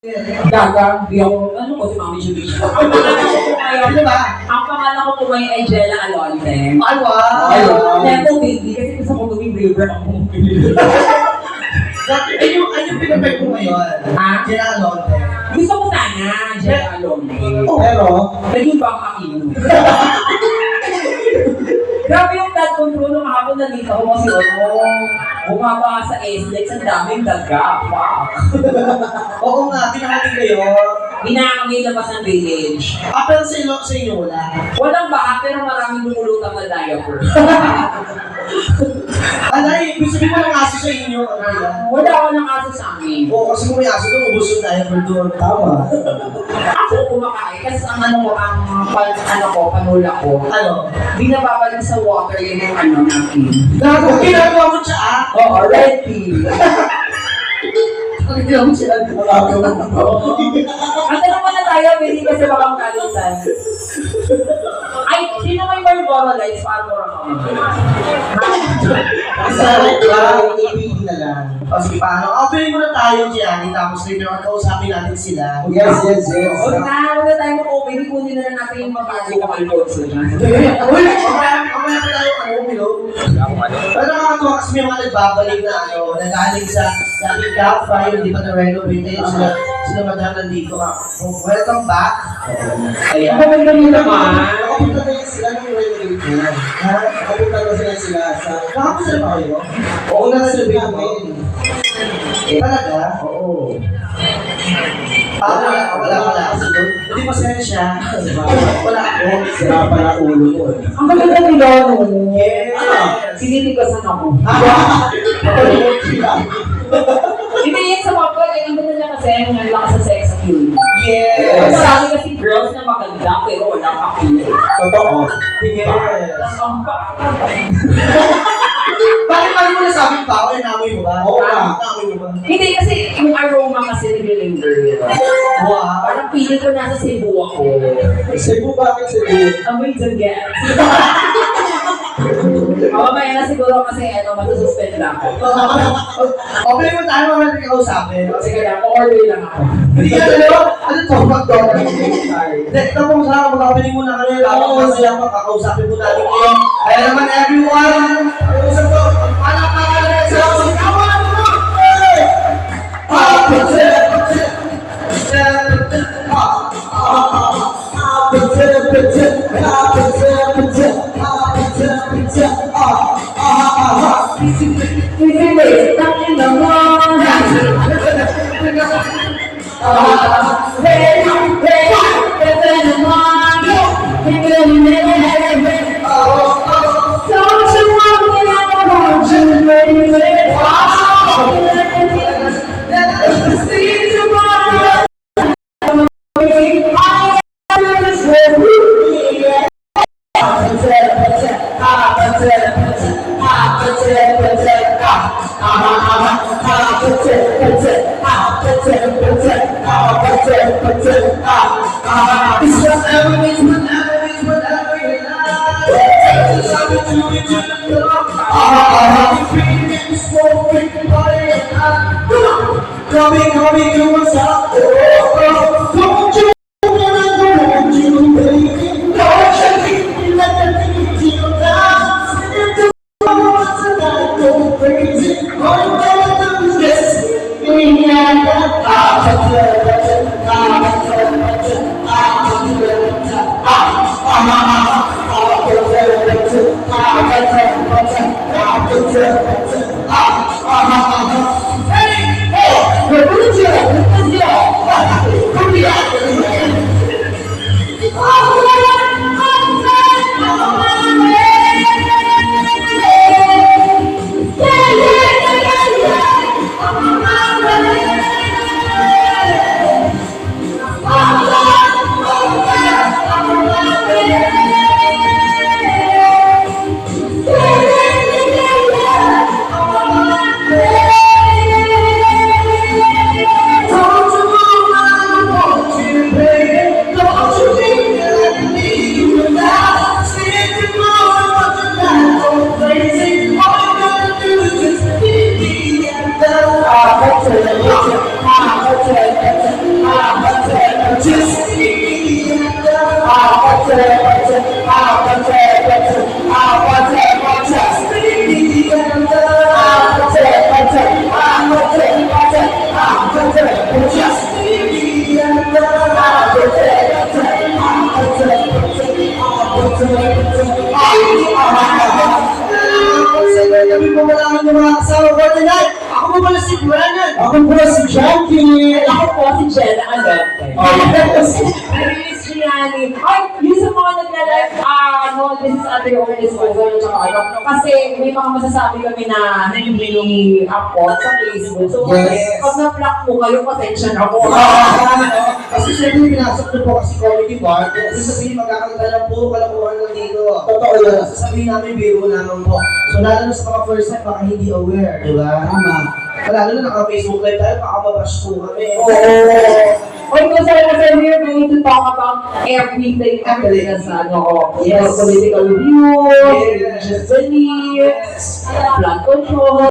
Gaga, ano ko si Mami Julie? Ang pangalan ko po ngayon, di ba? Ang pangalan ko po ngayon ay Jella Alonte. Ay, wow! Ayun. Nepo baby, kasi gusto ko maging river ang pumipili. Ay, yung pinapay ko ngayon. Ha? Jella Alonte. Gusto ko sana, Jella Alonte. Pero, Naging bang Aquino. Grabe yung blood control nung hapon nandito ako kasi bumaba sa SLEX, ang daming daga. Wow. oo nga, pinakali kayo. Binakami labas ng village. Pero sa inyo wala. Walang baka pero maraming lumulutang na diaper. Alay, ibig sabihin mo ng aso sa inyo. Ano yan? Wala ako ng aso sa amin. Oo, kasi kung may aso doon, ubus yung diaper doon. Tama. Ako kumakain kasi ang panula ko. Ano? Binababalik sa water yun yung natin. Ginagawa mo siya ah? Oo, red pea. Ginagawa mo siya. At ano na tayo, hindi kasi baka kalisan. Ay, sino may Marlboro lights para mo ako? Ibigin na lang. O sige, paano? Opening muna tayo dyan, tapos later on, kausapin natin sila. Yes. Huwag na tayo mag-open, kunin na lang natin yung mabagi ka malbonso niya. Uy, mamaya pa tayo, umilo. Pero nakakatuwa kasi may mga nagbabalik na nagaling sa dating campfire, hindi pa na-renovate. Sila madam nandito ka. Welcome back. Ayan. Maganda nyo naman. Nakapunta na sila ng renovate na. Nakapunta na sila sa... Nakapunta na ba kayo? Oo, nasa namin. Talaga? Oo. Wala. Hindi masaya siya. Wala ako. Sira pala ulo mo. Ang maganda nila, no? Yes. Sinitigasan ako. Napanood sila. Hindi yan sa mga pag, ang ganda niya kasi yung lakas sa sex appeal. Yes. Marami kasi girls na maganda pero walang appeal. Totoo. Yes. Bakit mo nasabing tao? Inamoy mo ba? Oo nga. Inamoy mo ba? Hindi kasi yung aroma kasi nag-linger. Wow. Parang feeling ko nasa Cebu ako. Cebu, bakit Cebu? Amoy Dugat. Mamaya na siguro kasi masususpend lang ako. Okay mo tayo naman kausapin. Sige lang, order lang ako. Hindi ka ano to? McDonald's. Ito po sa mag-opening muna kami. Tapos masaya pa, kakausapin po natin kayo. Kaya naman everyone, usap ko, palakpakan na sa kawan mo! Coming, to us up. Don't you baby? Don't you let the thing feel down. Go crazy. All I do is just me and Hey! Hey! Kami po malaman ng mga kasama ko tonight. Ako po pala si Brennan. Ako po si Jackie. Ako po si Jenna Alante. Release Gianni. Ay, yun sa mga nagla-live, this is at your own disposal, tsaka ano. Kasi may mga masasabi kami na nag-upload sa Facebook. So, Yes. pag na-block mo kayo, pasensya na po. Kasi siyempre pinasok niyo po kasi comedy bar. Kasi sabihin, magkakanta lang po, kalakuhan lang dito. Totoo yan. Sasabihin namin, biro naman po. So, lalo na sa mga first time, baka hindi aware, di ba? Tama. Lalo na naka-Facebook live tayo, baka mabash po kami. Oy, kasi we are going to talk about everything talaga sa ano, Yes. political views, Yes. beliefs, blood control,